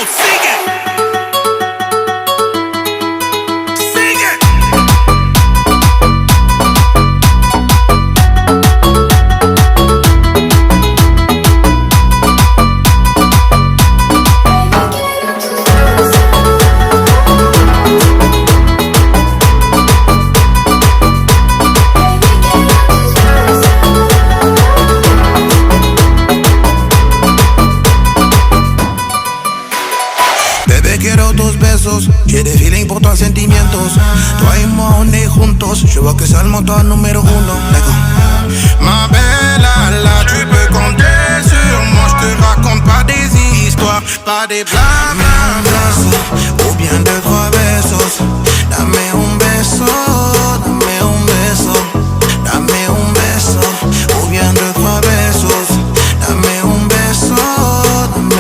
sigue. Sigue. Bebé, quiero tus besos, j'ai des feelings pour toi, sentimientos. Toi et moi, on est juntos, je vois que c'est le moteur numéro uno. Ma belle, là, tu peux compter sur moi. Je te raconte pas des histoires, pas des blablabla, ou bien de